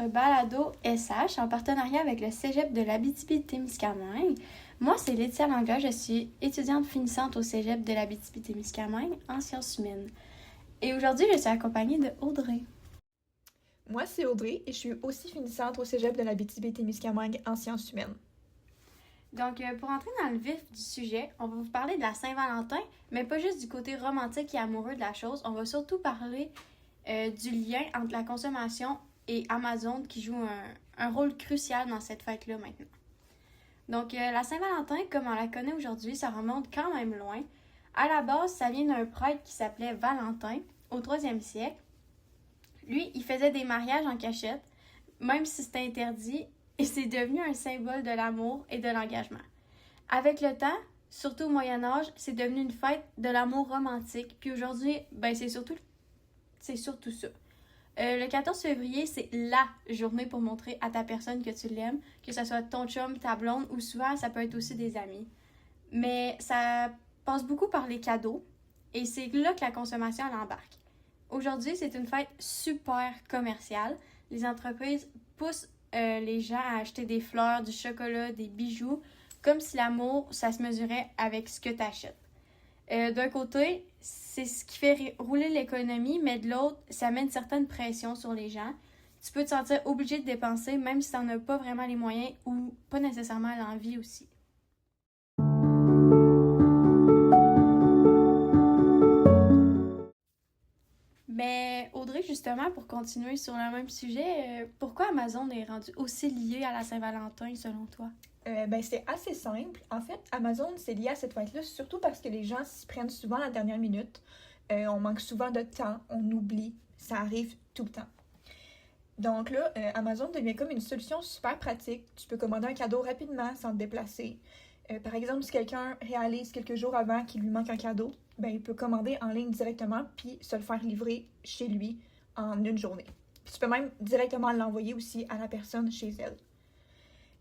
notre balado SH en partenariat avec le Cégep de l'Abitibi-Témiscamingue. Moi, c'est Laetitia Langlois, je suis étudiante finissante au Cégep de l'Abitibi-Témiscamingue en sciences humaines. Et aujourd'hui, je suis accompagnée de Audrey. Moi, c'est Audrey et je suis aussi finissante au Cégep de l'Abitibi-Témiscamingue en sciences humaines. Donc, pour entrer dans le vif du sujet, on va vous parler de la Saint-Valentin, mais pas juste du côté romantique et amoureux de la chose. On va surtout parler du lien entre la consommation et Amazon qui joue un rôle crucial dans cette fête-là maintenant. Donc, la Saint-Valentin, comme on la connaît aujourd'hui, ça remonte quand même loin. À la base, ça vient d'un prêtre qui s'appelait Valentin, au 3e siècle. Lui, il faisait des mariages en cachette, même si c'était interdit, et c'est devenu un symbole de l'amour et de l'engagement. Avec le temps, surtout au Moyen-Âge, c'est devenu une fête de l'amour romantique, puis aujourd'hui, c'est surtout ça. Le 14 février, c'est LA journée pour montrer à ta personne que tu l'aimes, que ce soit ton chum, ta blonde, ou souvent, ça peut être aussi des amis. Mais ça passe beaucoup par les cadeaux, et c'est là que la consommation elle embarque. Aujourd'hui, c'est une fête super commerciale. Les entreprises poussent les gens à acheter des fleurs, du chocolat, des bijoux, comme si l'amour, ça se mesurait avec ce que tu achètes. D'un côté, c'est ce qui fait rouler l'économie, mais de l'autre, ça met une certaine pression sur les gens. Tu peux te sentir obligé de dépenser, même si tu n'en as pas vraiment les moyens ou pas nécessairement l'envie aussi. Mais Audrey, justement, pour continuer sur le même sujet, pourquoi Amazon est rendu aussi lié à la Saint-Valentin selon toi? C'est assez simple. En fait, Amazon, c'est lié à cette fête-là, surtout parce que les gens s'y prennent souvent à la dernière minute. On manque souvent de temps, on oublie, ça arrive tout le temps. Donc là, Amazon devient comme une solution super pratique. Tu peux commander un cadeau rapidement sans te déplacer. Par exemple, si quelqu'un réalise quelques jours avant qu'il lui manque un cadeau, il peut commander en ligne directement puis se le faire livrer chez lui en une journée. Puis tu peux même directement l'envoyer aussi à la personne chez elle.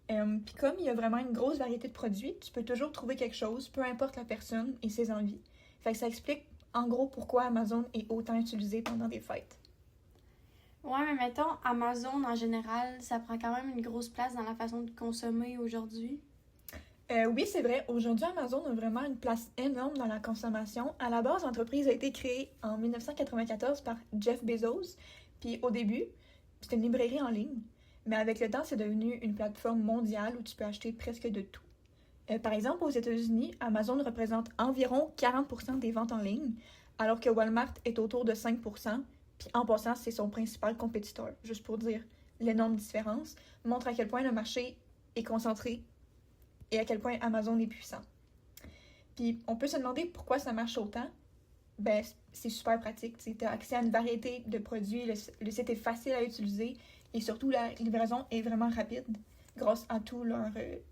Puis comme il y a vraiment une grosse variété de produits, tu peux toujours trouver quelque chose, peu importe la personne et ses envies. Fait que ça explique en gros pourquoi Amazon est autant utilisé pendant des fêtes. Ouais, mais mettons, Amazon en général, ça prend quand même une grosse place dans la façon de consommer aujourd'hui. Oui, c'est vrai. Aujourd'hui, Amazon a vraiment une place énorme dans la consommation. À la base, l'entreprise a été créée en 1994 par Jeff Bezos. Puis au début, c'était une librairie en ligne. Mais avec le temps, c'est devenu une plateforme mondiale où tu peux acheter presque de tout. Par exemple, aux États-Unis, Amazon représente environ 40% des ventes en ligne, alors que Walmart est autour de 5%. Puis en passant, c'est son principal compétiteur. Juste pour dire, l'énorme différence montre à quel point le marché est concentré et à quel point Amazon est puissant. Puis on peut se demander pourquoi ça marche autant. C'est super pratique. Tu as accès à une variété de produits, le site est facile à utiliser et surtout la livraison est vraiment rapide grâce à tout leur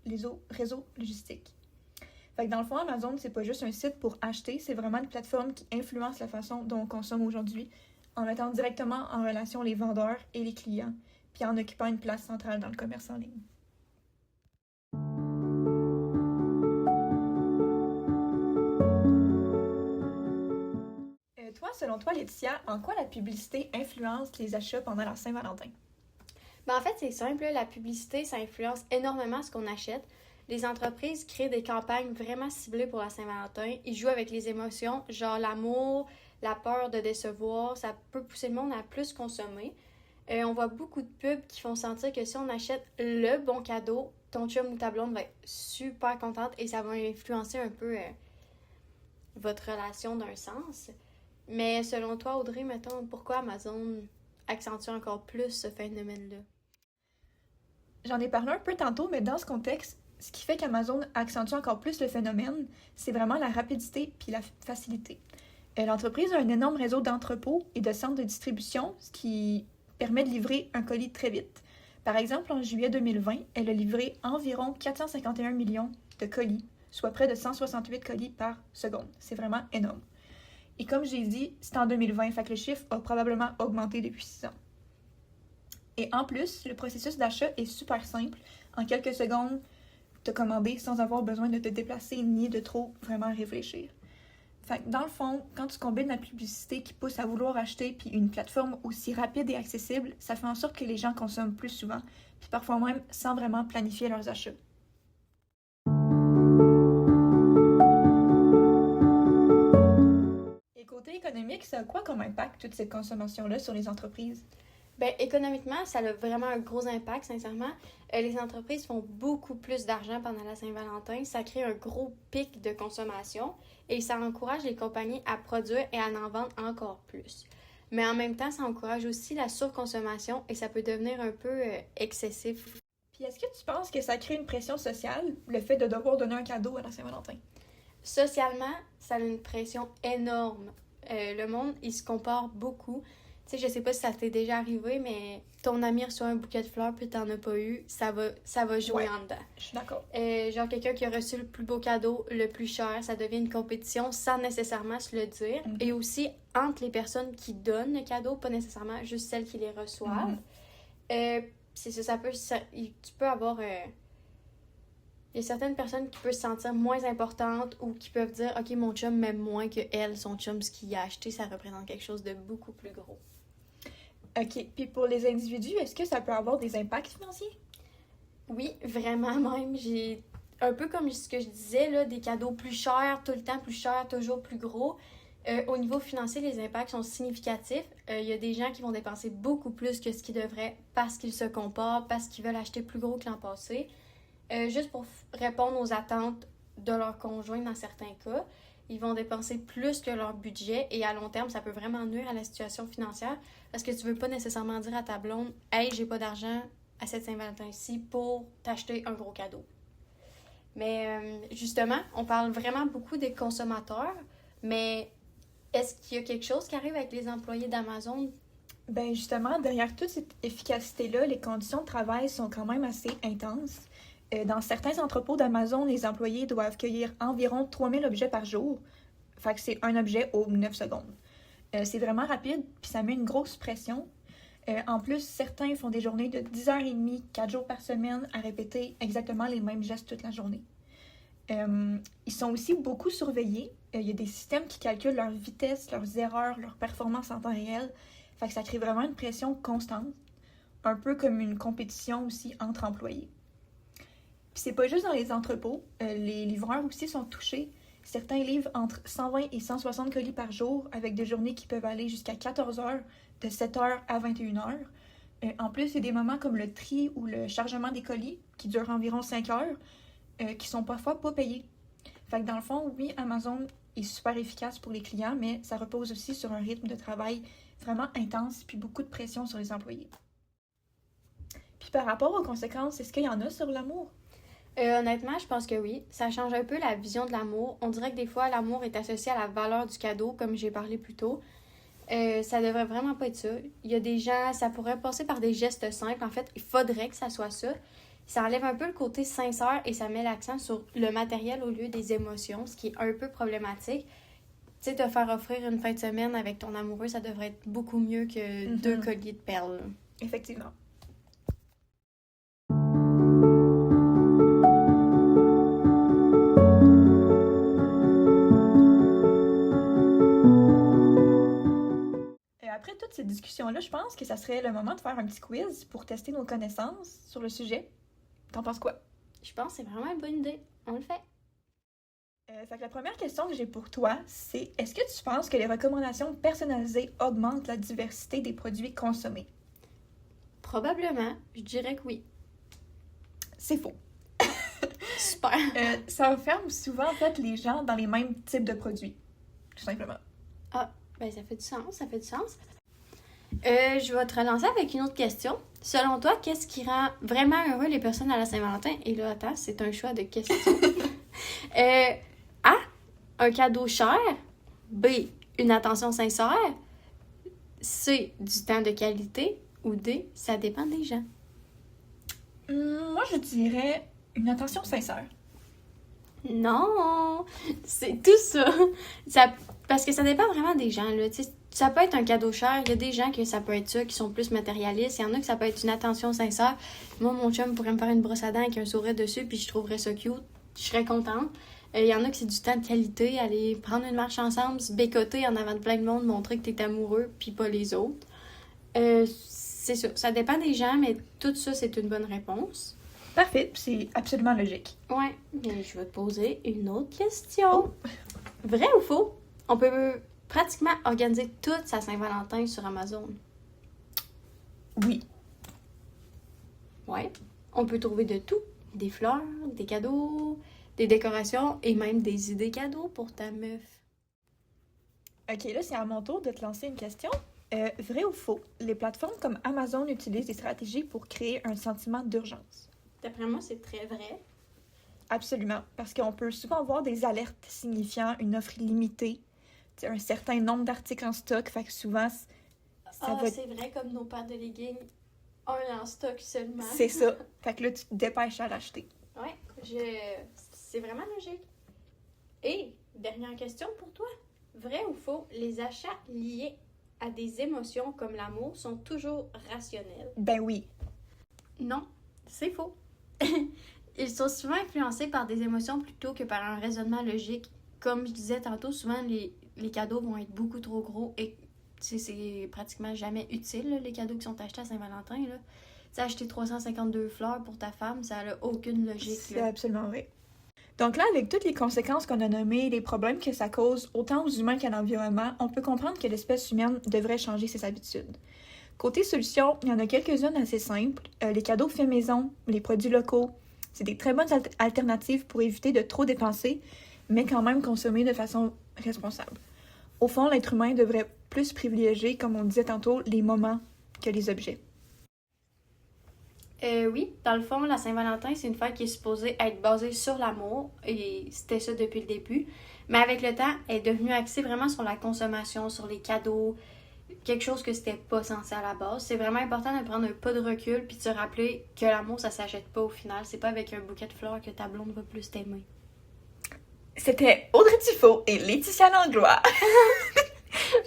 réseau logistique. Fait que dans le fond, Amazon, c'est pas juste un site pour acheter, c'est vraiment une plateforme qui influence la façon dont on consomme aujourd'hui en mettant directement en relation les vendeurs et les clients, puis en occupant une place centrale dans le commerce en ligne. Selon toi, Laetitia, en quoi la publicité influence les achats pendant la Saint-Valentin? En fait, c'est simple, la publicité, ça influence énormément ce qu'on achète. Les entreprises créent des campagnes vraiment ciblées pour la Saint-Valentin. Ils jouent avec les émotions, genre l'amour, la peur de décevoir. Ça peut pousser le monde à plus consommer. On voit beaucoup de pubs qui font sentir que si on achète le bon cadeau, ton chum ou ta blonde va être super contente et ça va influencer un peu votre relation d'un sens. Mais selon toi, Audrey, mettons, pourquoi Amazon accentue encore plus ce phénomène-là? J'en ai parlé un peu tantôt, mais dans ce contexte, ce qui fait qu'Amazon accentue encore plus le phénomène, c'est vraiment la rapidité puis la facilité. L'entreprise a un énorme réseau d'entrepôts et de centres de distribution, ce qui permet de livrer un colis très vite. Par exemple, en juillet 2020, elle a livré environ 451 millions de colis, soit près de 168 colis par seconde. C'est vraiment énorme. Et comme j'ai dit, c'est en 2020, fait que le chiffre a probablement augmenté depuis 6 ans. Et en plus, le processus d'achat est super simple. En quelques secondes, te commander sans avoir besoin de te déplacer ni de trop vraiment réfléchir. Fait que dans le fond, quand tu combines la publicité qui pousse à vouloir acheter puis une plateforme aussi rapide et accessible, ça fait en sorte que les gens consomment plus souvent, puis parfois même sans vraiment planifier leurs achats. Et côté économique, ça a quoi comme impact toute cette consommation-là sur les entreprises? Ben, économiquement, ça a vraiment un gros impact, sincèrement. Les entreprises font beaucoup plus d'argent pendant la Saint-Valentin. Ça crée un gros pic de consommation et ça encourage les compagnies à produire et à en vendre encore plus. Mais en même temps, ça encourage aussi la surconsommation et ça peut devenir un peu excessif. Puis est-ce que tu penses que ça crée une pression sociale, le fait de devoir donner un cadeau à la Saint-Valentin? Socialement, ça a une pression énorme. Le monde, il se compare beaucoup. Tu sais, je sais pas si ça t'est déjà arrivé, mais ton ami reçoit un bouquet de fleurs puis t'en as pas eu, ça va jouer en dedans. Je suis d'accord. Genre quelqu'un qui a reçu le plus beau cadeau, le plus cher, ça devient une compétition sans nécessairement se le dire. Et aussi entre les personnes qui donnent le cadeau, pas nécessairement juste celles qui les reçoivent. C'est ça, tu peux avoir... Il y a certaines personnes qui peuvent se sentir moins importantes ou qui peuvent dire « Ok, mon chum m'aime moins que elle, son chum, ce qu'il a acheté, ça représente quelque chose de beaucoup plus gros. » OK. Puis pour les individus, est-ce que ça peut avoir des impacts financiers? Oui, vraiment même. J'ai un peu comme ce que je disais, là, des cadeaux plus chers, tout le temps plus chers, toujours plus gros. Au niveau financier, les impacts sont significatifs. Il y a des gens qui vont dépenser beaucoup plus que ce qu'ils devraient parce qu'ils se comparent, parce qu'ils veulent acheter plus gros que l'an passé. Juste pour répondre aux attentes de leur conjoint dans certains cas. Ils vont dépenser plus que leur budget et à long terme, ça peut vraiment nuire à la situation financière parce que tu veux pas nécessairement dire à ta blonde « Hey, j'ai pas d'argent à cette Saint-Valentin-ci pour t'acheter un gros cadeau. » Mais justement, on parle vraiment beaucoup des consommateurs, mais est-ce qu'il y a quelque chose qui arrive avec les employés d'Amazon? Ben justement, derrière toute cette efficacité-là, les conditions de travail sont quand même assez intenses. Dans certains entrepôts d'Amazon, les employés doivent cueillir environ 3000 objets par jour. Fait que c'est un objet aux 9 secondes. C'est vraiment rapide, puis ça met une grosse pression. En plus, certains font des journées de 10h30, 4 jours par semaine, à répéter exactement les mêmes gestes toute la journée. Ils sont aussi beaucoup surveillés. Il y a des systèmes qui calculent leur vitesse, leurs erreurs, leur performance en temps réel. Fait que ça crée vraiment une pression constante, un peu comme une compétition aussi entre employés. Puis c'est pas juste dans les entrepôts, les livreurs aussi sont touchés. Certains livrent entre 120 et 160 colis par jour, avec des journées qui peuvent aller jusqu'à 14 heures, de 7 heures à 21 heures. En plus, il y a des moments comme le tri ou le chargement des colis, qui durent environ 5 heures, qui sont parfois pas payés. Fait que dans le fond, oui, Amazon est super efficace pour les clients, mais ça repose aussi sur un rythme de travail vraiment intense puis beaucoup de pression sur les employés. Puis par rapport aux conséquences, est-ce qu'il y en a sur l'amour? Honnêtement, je pense que oui. Ça change un peu la vision de l'amour. On dirait que des fois, l'amour est associé à la valeur du cadeau, comme j'ai parlé plus tôt. Ça devrait vraiment pas être ça. Il y a des gens, ça pourrait passer par des gestes simples. En fait, il faudrait que ça soit ça. Ça enlève un peu le côté sincère et ça met l'accent sur le matériel au lieu des émotions, ce qui est un peu problématique. Tu sais, te faire offrir une fin de semaine avec ton amoureux, ça devrait être beaucoup mieux que 2 colliers de perles. Effectivement. Après toute cette discussion-là, je pense que ça serait le moment de faire un petit quiz pour tester nos connaissances sur le sujet. T'en penses quoi? Je pense que c'est vraiment une bonne idée. On le fait. Fait que la première question que j'ai pour toi, c'est est-ce que tu penses que les recommandations personnalisées augmentent la diversité des produits consommés? Probablement. Je dirais que oui. C'est faux. Super. Ça enferme souvent, en fait, les gens dans les mêmes types de produits. Tout simplement. Ah, ben ça fait du sens, ça fait du sens. Je vais te relancer avec une autre question. Selon toi, qu'est-ce qui rend vraiment heureux les personnes à la Saint-Valentin? Et là, attends, c'est un choix de questions. A, un cadeau cher. B, une attention sincère. C, du temps de qualité. Ou D, ça dépend des gens. Moi, je dirais une attention sincère. Non, c'est tout ça. Parce que ça dépend vraiment des gens, là. Tu sais, ça peut être un cadeau cher. Il y a des gens que ça peut être ça, qui sont plus matérialistes. Il y en a que ça peut être une attention sincère. Moi, mon chum pourrait me faire une brosse à dents avec un sourire dessus, puis je trouverais ça cute. Je serais contente. Il y en a que c'est du temps de qualité, aller prendre une marche ensemble, se bécoter en avant de plein de monde, montrer que t'es amoureux, puis pas les autres. C'est ça dépend des gens, mais tout ça, c'est une bonne réponse. Parfait, c'est absolument logique. Ouais, mais je vais te poser une autre question. Vrai ou faux? On peut pratiquement organiser toute sa Saint-Valentin sur Amazon. Oui. Ouais. On peut trouver de tout. Des fleurs, des cadeaux, des décorations et même des idées cadeaux pour ta meuf. Ok, là, c'est à mon tour de te lancer une question. Vrai ou faux? Les plateformes comme Amazon utilisent des stratégies pour créer un sentiment d'urgence. D'après moi, c'est très vrai. Absolument, parce qu'on peut souvent voir des alertes signifiant une offre limitée, un certain nombre d'articles en stock, fait que souvent, ça va être... c'est vrai, comme nos paires de leggings, un en stock seulement. C'est ça, fait que là, tu te dépêches à l'acheter. Ouais, c'est vraiment logique. Et, dernière question pour toi. Vrai ou faux, les achats liés à des émotions comme l'amour sont toujours rationnels? Ben oui. Non, c'est faux. Ils sont souvent influencés par des émotions plutôt que par un raisonnement logique. Comme je disais tantôt, souvent les cadeaux vont être beaucoup trop gros et c'est pratiquement jamais utile, là, les cadeaux qui sont achetés à Saint-Valentin. Tu sais, acheter 352 fleurs pour ta femme, ça n'a aucune logique. C'est absolument vrai. Donc là, avec toutes les conséquences qu'on a nommées, les problèmes que ça cause autant aux humains qu'à l'environnement, on peut comprendre que l'espèce humaine devrait changer ses habitudes. Côté solution, il y en a quelques-unes assez simples. Les cadeaux faits maison, les produits locaux, c'est des très bonnes alternatives pour éviter de trop dépenser, mais quand même consommer de façon responsable. Au fond, l'être humain devrait plus privilégier, comme on disait tantôt, les moments que les objets. Oui, dans le fond, la Saint-Valentin, c'est une fête qui est supposée être basée sur l'amour, et c'était ça depuis le début. Mais avec le temps, elle est devenue axée vraiment sur la consommation, sur les cadeaux, quelque chose que c'était pas censé à la base. C'est vraiment important de prendre un pas de recul puis de se rappeler que l'amour, ça s'achète pas au final. C'est pas avec un bouquet de fleurs que ta blonde va plus t'aimer. C'était Audrey Dufaux et Laetitia Langlois.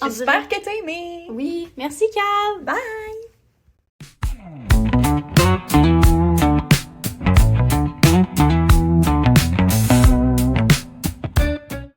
J'espère que t'as aimé. Oui, merci Cal! Bye!